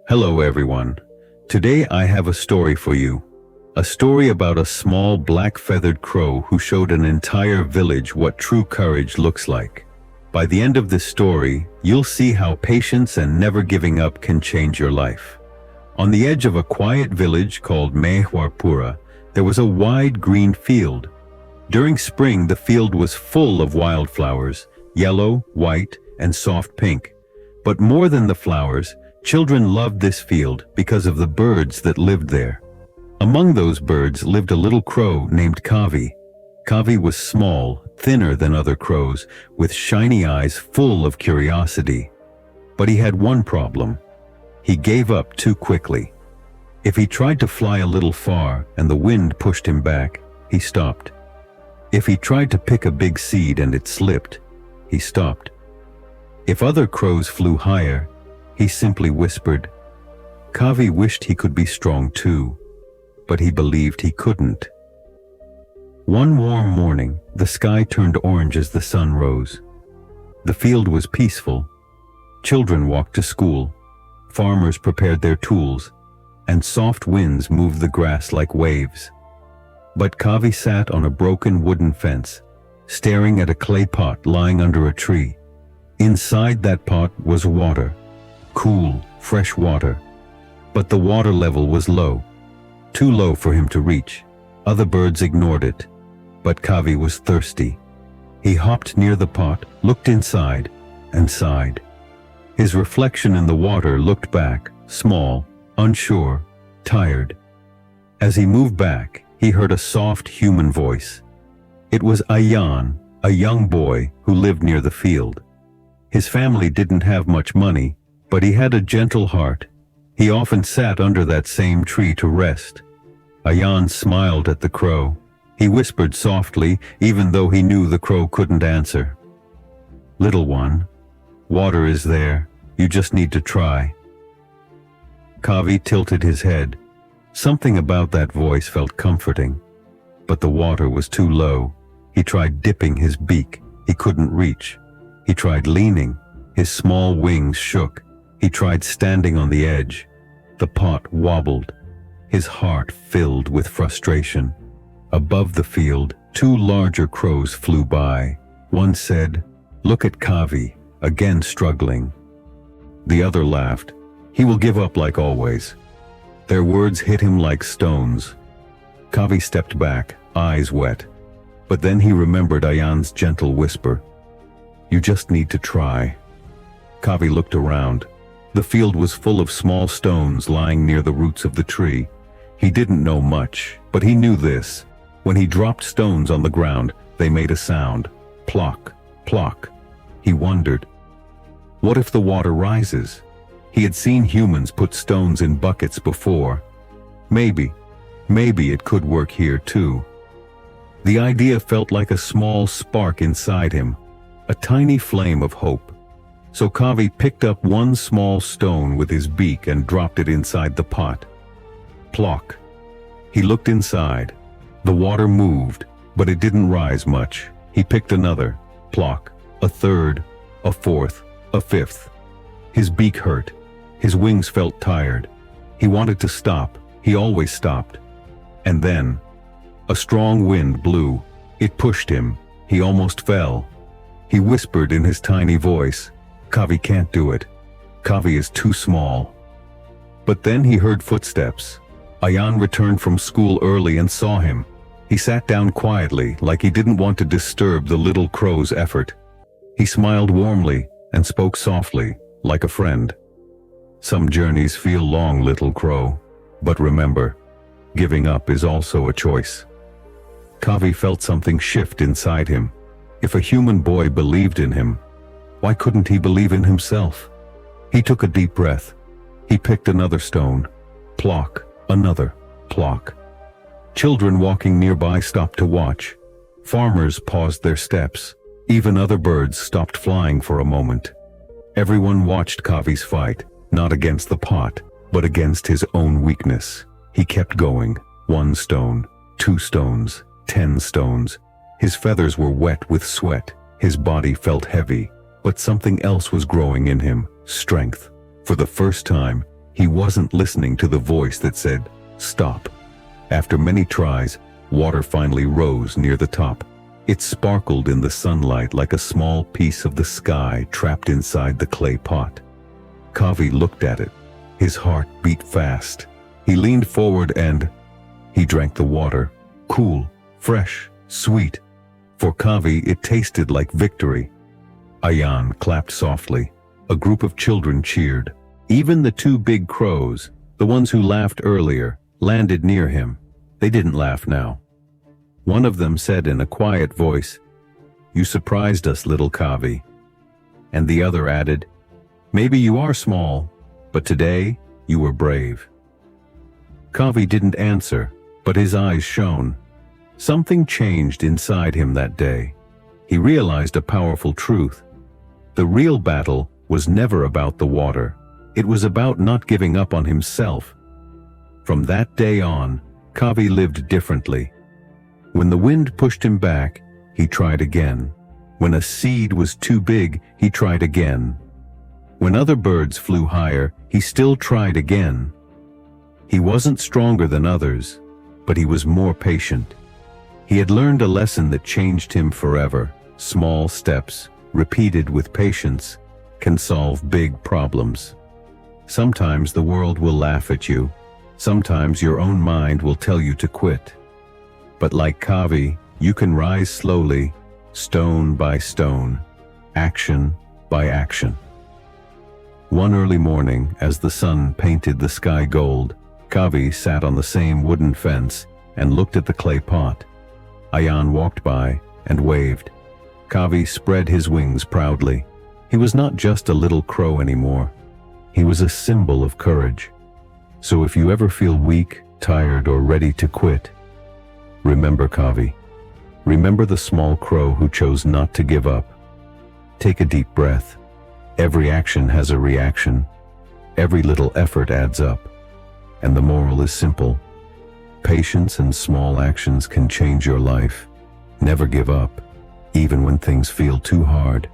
Hello everyone. Today I have a story for you. A story about a small black-feathered crow who showed an entire village what true courage looks like. By the end of this story, you'll see how patience and never giving up can change your life. On the edge of a quiet village called Mehwarpura, there was a wide green field. During spring, the field was full of wildflowers, yellow, white, and soft pink. But more than the flowers, children loved this field because of the birds that lived there. Among those birds lived a little crow named Kavi. Kavi was small, thinner than other crows, with shiny eyes full of curiosity. But he had one problem. He gave up too quickly. If he tried to fly a little far and the wind pushed him back, he stopped. If he tried to pick a big seed and it slipped, he stopped. If other crows flew higher, he simply whispered. Kavi wished he could be strong too, but he believed he couldn't. One warm morning, the sky turned orange as the sun rose. The field was peaceful. Children walked to school, farmers prepared their tools, and soft winds moved the grass like waves. But Kavi sat on a broken wooden fence, staring at a clay pot lying under a tree. Inside that pot was water. Cool, fresh water. But the water level was low, too low for him to reach. Other birds ignored it, but Kavi was thirsty. He hopped near the pot, looked inside, and sighed. His reflection in the water looked back, small, unsure, tired. As he moved back, he heard a soft human voice. It was Ayan, a young boy who lived near the field. His family didn't have much money, but he had a gentle heart. He often sat under that same tree to rest. Ayan smiled at the crow. He whispered softly, even though he knew the crow couldn't answer. "Little one, water is there. You just need to try." Kavi tilted his head. Something about that voice felt comforting. But the water was too low. He tried dipping his beak. He couldn't reach. He tried leaning. His small wings shook. He tried standing on the edge. The pot wobbled. His heart filled with frustration. Above the field, two larger crows flew by. One said, "Look at Kavi, again struggling." The other laughed. "He will give up like always." Their words hit him like stones. Kavi stepped back, eyes wet. But then he remembered Ayan's gentle whisper. "You just need to try." Kavi looked around. The field was full of small stones lying near the roots of the tree. He didn't know much, but he knew this. When he dropped stones on the ground, they made a sound. Plock, plock. He wondered, what if the water rises? He had seen humans put stones in buckets before. Maybe it could work here too. The idea felt like a small spark inside him, a tiny flame of hope. So Kavi picked up one small stone with his beak and dropped it inside the pot. Plock. He looked inside. The water moved, but it didn't rise much. He picked another. Plock. A third. A fourth. A fifth. His beak hurt. His wings felt tired. He wanted to stop. He always stopped. And then, a strong wind blew. It pushed him. He almost fell. He whispered in his tiny voice, "Kavi can't do it. Kavi is too small." But then he heard footsteps. Ayan returned from school early and saw him. He sat down quietly, like he didn't want to disturb the little crow's effort. He smiled warmly and spoke softly, like a friend. "Some journeys feel long, little crow. But remember, giving up is also a choice." Kavi felt something shift inside him. If a human boy believed in him, why couldn't he believe in himself? He took a deep breath. He picked another stone. Plock. Another. Plock. Children walking nearby stopped to watch. Farmers paused their steps. Even other birds stopped flying for a moment. Everyone watched Kavi's fight, not against the pot, but against his own weakness. He kept going. 1 stone, 2 stones, 10 stones. His feathers were wet with sweat. His body felt heavy, but something else was growing in him, strength. For the first time, He wasn't listening to the voice that said, "Stop." After many tries, water finally rose near the top. It sparkled in the sunlight like a small piece of the sky trapped inside the clay pot. Kavi looked at it. His heart beat fast. He leaned forward and he drank the water. Cool, fresh, sweet. For Kavi, it tasted like victory. Ayan clapped softly. A group of children cheered. Even the two big crows, the ones who laughed earlier, landed near him. They didn't laugh now. One of them said in a quiet voice, "You surprised us, little Kavi." And the other added, "Maybe you are small, but today you were brave." Kavi didn't answer, but his eyes shone. Something changed inside him that day. He realized a powerful truth. The real battle was never about the water. It was about not giving up on himself. From that day on, Kavi lived differently. When the wind pushed him back, he tried again. When a seed was too big, he tried again. When other birds flew higher, he still tried again. He wasn't stronger than others, but he was more patient. He had learned a lesson that changed him forever. Small steps, repeated with patience, can solve big problems. Sometimes the world will laugh at you. Sometimes your own mind will tell you to quit. But like Kavi, you can rise slowly, stone by stone, action by action. One early morning, as the sun painted the sky gold, Kavi sat on the same wooden fence and looked at the clay pot. Ayan walked by and waved. Kavi spread his wings proudly. He was not just a little crow anymore. He was a symbol of courage. So if you ever feel weak, tired, or ready to quit, remember Kavi. Remember the small crow who chose not to give up. Take a deep breath. Every action has a reaction. Every little effort adds up. And the moral is simple. Patience and small actions can change your life. Never give up, even when things feel too hard.